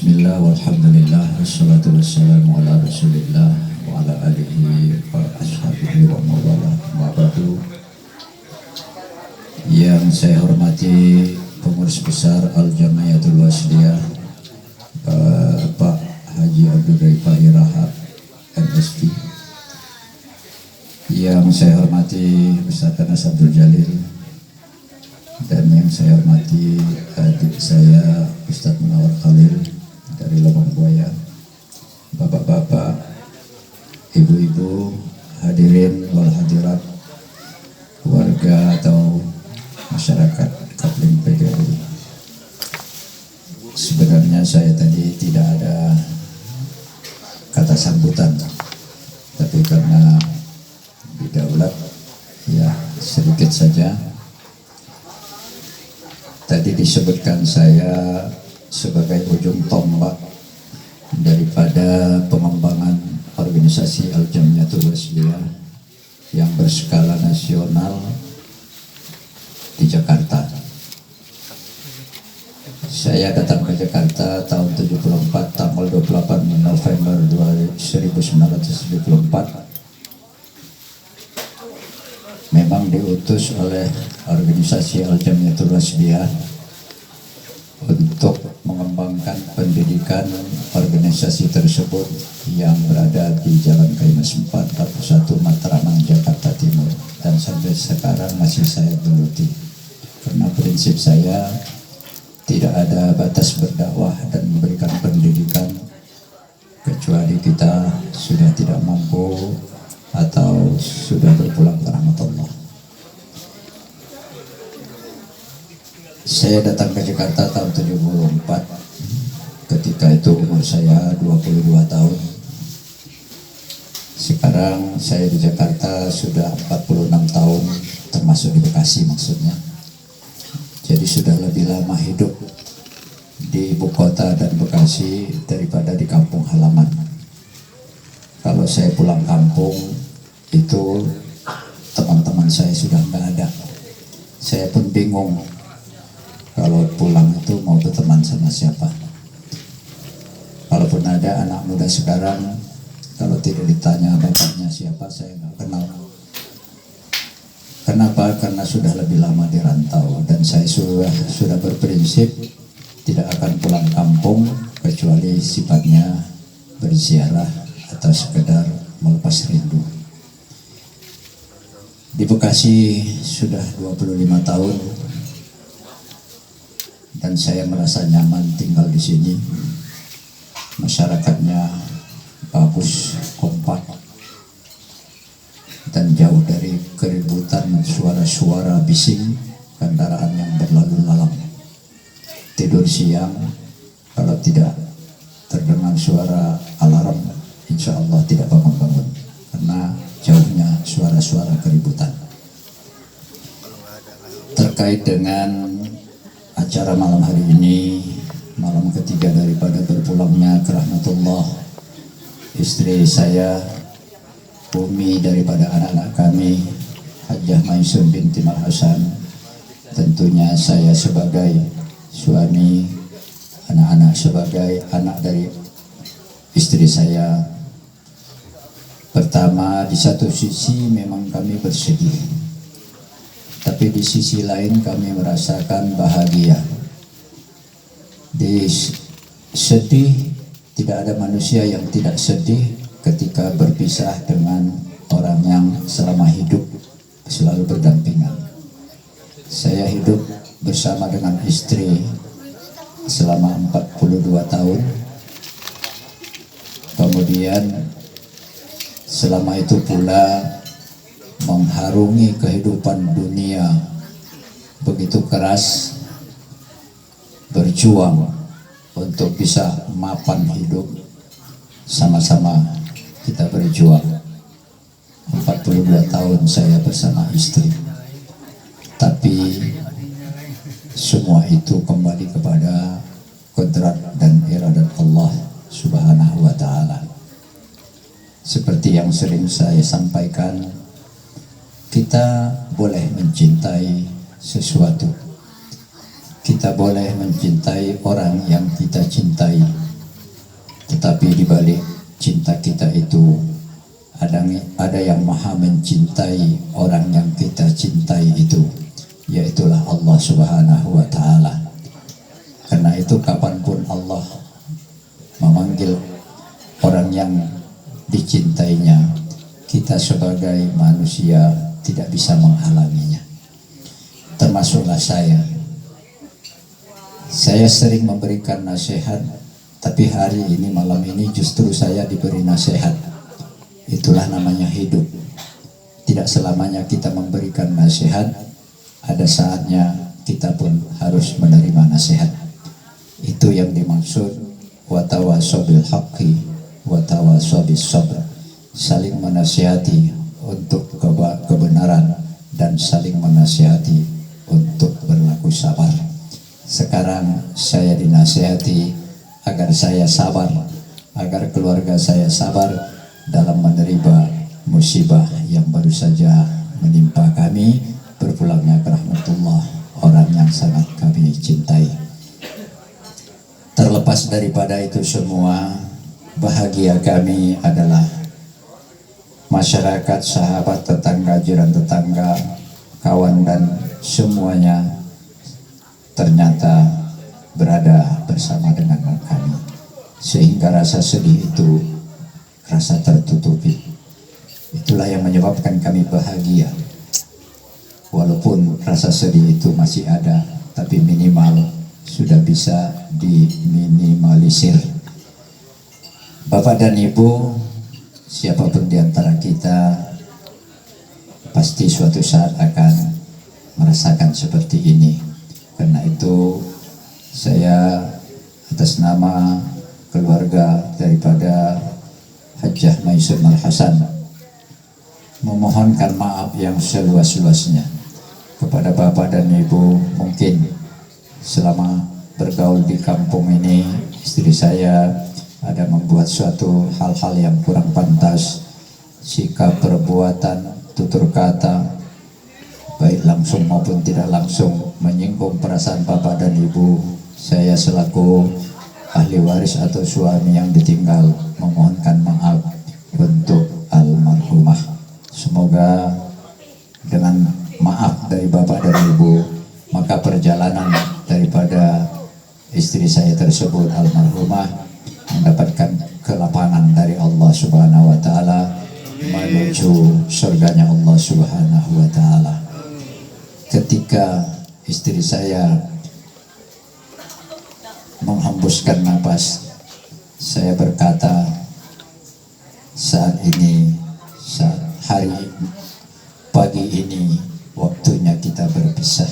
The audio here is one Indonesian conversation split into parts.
Bismillah walhamdulillah wassalatu wassalamu ala rasulillah wa ala alihi wa ashabihi wa mawala ma'badu. Yang saya hormati pengurus besar Al-Jamiyatul Wasliyah Pak Haji Abdul Ghaifa Irahab MSP. Yang saya hormati Ustaz Anas Abdul Jalil, dan yang saya hormati adik saya Ustaz Munawar Khalil dari Lubang Buaya, bapak-bapak, ibu-ibu, hadirin wal hadirat, warga atau masyarakat Kapling PGRI. Sebenarnya saya tadi tidak ada kata sambutan, tapi karena didaulat ya sedikit saja. Tadi disebutkan saya sebagai ujung tombak daripada pengembangan organisasi Al-Jamiyatul Wasliyah yang berskala nasional di Jakarta. Saya datang ke Jakarta tahun 74, tanggal 28 November 1974. Memang diutus oleh organisasi Al-Jamiyatul Wasliyah untuk mengembangkan pendidikan organisasi tersebut yang berada di Jalan Kaimas 441 Matraman, Jakarta Timur, dan sampai sekarang masih saya geluti karena prinsip saya tidak ada batas berdakwah dan memberikan pendidikan kecuali kita sudah tidak mampu atau sudah berpulang ke rahmat Allah. Saya datang ke Jakarta tahun 74, ketika itu umur saya 22 tahun. Sekarang saya di Jakarta sudah 46 tahun, termasuk di Bekasi maksudnya. Jadi sudah lebih lama hidup di ibu kota dan Bekasi daripada di kampung halaman. Kalau saya pulang kampung, itu teman-teman saya sudah nggak ada. Saya pun bingung kalau pulang itu mau berteman sama siapa. Kalaupun ada anak muda sekarang, kalau tidak ditanya bapaknya siapa, saya nggak kenal. Kenapa? Karena sudah lebih lama di rantau, dan saya sudah berprinsip tidak akan pulang kampung kecuali sifatnya berziarah atau sekedar melepas rindu. Di Bekasi sudah 25 tahun dan saya merasa nyaman tinggal di sini. Masyarakatnya bagus, kompak, dan jauh dari keributan suara-suara bising kendaraan yang berlalu lalang. Tidur siang kalau tidak terdengar suara alarm, insya Allah tidak bangun-bangun karena jauhnya suara-suara keributan. Terkait dengan acara malam hari ini, malam ketiga daripada berpulangnya ke rahmatullah istri saya, Umi daripada anak-anak kami, Hajjah Maisun binti Mar Hasan, tentunya saya sebagai suami, anak-anak sebagai anak dari istri saya. Pertama, di satu sisi memang kami bersedih, tapi di sisi lain kami merasakan bahagia. Di sedih, tidak ada manusia yang tidak sedih ketika berpisah dengan orang yang selama hidup selalu berdampingan. Saya hidup bersama dengan istri selama 42 tahun. Kemudian selama itu pula mengharungi kehidupan dunia begitu keras, berjuang untuk bisa mapan hidup, sama-sama kita berjuang. 42 tahun saya bersama istri, tapi semua itu kembali kepada kodrat dan iradat Allah Subhanahu wa ta'ala. Seperti yang sering saya sampaikan, kita boleh mencintai sesuatu, kita boleh mencintai orang yang kita cintai, Tapi di balik cinta kita itu ada yang maha mencintai orang yang kita cintai itu, yaitulah Allah Subhanahu wa Ta'ala. Karena itu kapanpun Allah memanggil orang yang dicintainya, kita sebagai manusia tidak bisa menghalanginya. Termasuklah saya sering memberikan nasihat, tapi hari ini, malam ini justru saya diberi nasihat. Itulah namanya hidup. Tidak selamanya kita memberikan nasihat, ada saatnya kita pun harus menerima nasihat. Itu yang dimaksud watawasau bil haqqi watawasau bis sabr. Saling menasihati untuk kebenaran dan saling menasihati untuk berlaku sabar. Sekarang saya dinasihati agar saya sabar, agar keluarga saya sabar dalam menerima musibah yang baru saja menimpa kami, berpulangnya ke rahmatullah orang yang sangat kami cintai. Terlepas daripada itu semua, bahagia kami adalah masyarakat, sahabat, tetangga, jiran tetangga, kawan dan semuanya ternyata berada bersama dengan kami, sehingga rasa sedih itu rasa tertutupi. Itulah yang menyebabkan kami bahagia. Walaupun rasa sedih itu masih ada, tapi minimal sudah bisa diminimalisir. Bapak dan Ibu, siapapun di antara kita pasti suatu saat akan merasakan seperti ini. Karena itu saya atas nama keluarga daripada Hajjah Maisun Al-Hasan memohonkan maaf yang seluas-luasnya kepada Bapak dan Ibu. Mungkin selama bergaul di kampung ini, istri saya ada membuat suatu hal-hal yang kurang pantas, sikap, perbuatan, tutur kata, baik langsung maupun tidak langsung menyinggung perasaan Bapak dan Ibu. Saya selaku ahli waris atau suami yang ditinggal memohonkan maaf untuk almarhumah. Semoga dengan maaf dari Bapak dan Ibu, maka perjalanan daripada istri saya tersebut almarhumah mendapatkan kelapangan dari Allah Subhanahu wa Ta'ala menuju surganya Allah Subhanahu wa Ta'ala. Ketika istri saya menghembuskan napas, saya berkata, saat ini, saat hari pagi ini, waktunya kita berpisah.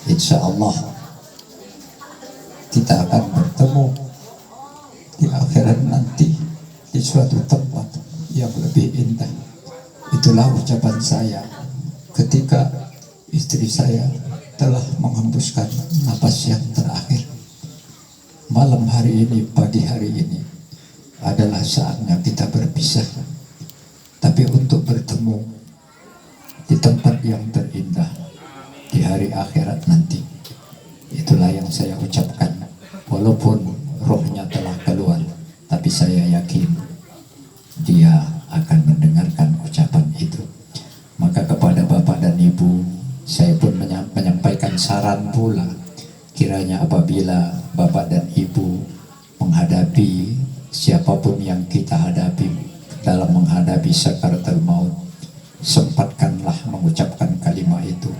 Insya Allah kita akan bertemu di akhirat nanti di suatu tempat yang lebih indah. Itulah ucapan saya ketika istri saya telah menghembuskan napas yang terakhir. Malam hari ini, pagi hari ini adalah saatnya kita berpisah, tapi untuk bertemu di tempat yang terindah di hari akhirat nanti. Itulah yang saya ucapkan. Walaupun rohnya telah keluar, tapi saya yakin dia akan mendengarkan ucapan itu. Maka kepada Bapak dan Ibu, saya pun menyampaikan saran pula. Kiranya apabila Bapak dan Ibu menghadapi siapapun yang kita hadapi dalam menghadapi sakaratul maut, sempatkanlah mengucapkan kalimat itu.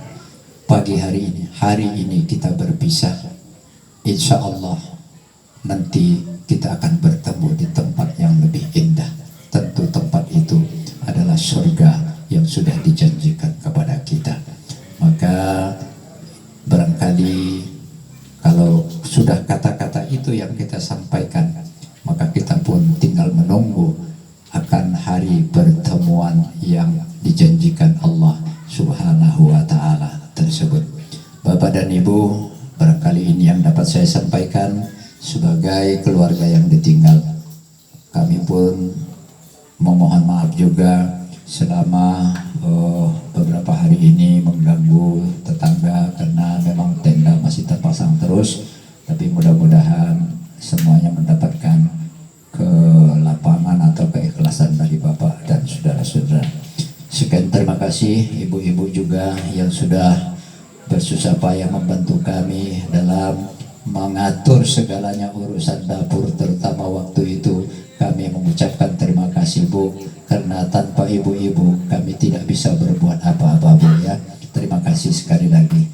Pagi hari ini kita berpisah. Insya Allah nanti kita akan bertemu di tempat yang lebih indah. Tentu tempat itu adalah surga yang sudah dijanjikan kepada kita. Maka barangkali kalau sudah kata-kata itu yang kita sampaikan, maka kita pun tinggal menunggu akan hari pertemuan yang dijanjikan Allah Subhanahu wa Ta'ala tersebut. Bapak dan Ibu, barangkali ini yang dapat saya sampaikan sebagai keluarga yang ditinggal. Kami pun memohon maaf juga selama beberapa hari ini mengganggu tetangga, karena memang tenda masih terpasang terus. Tapi mudah-mudahan semuanya mendapatkan kasih ibu-ibu juga yang sudah bersusah payah membantu kami dalam mengatur segalanya urusan dapur, terutama waktu itu kami mengucapkan terima kasih Bu, karena tanpa ibu-ibu kami tidak bisa berbuat apa-apa Bu ya. Terima kasih sekali lagi.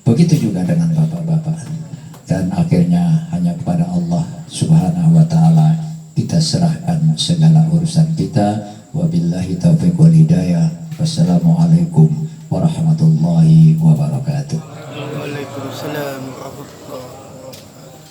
Begitu juga dengan bapak-bapak. Dan akhirnya hanya kepada Allah Subhanahu wa taala kita serahkan segala urusan kita. Wabillahi taufiq wal hidayah. Wassalamualaikum warahmatullahi wabarakatuh. Waalaikumsalam.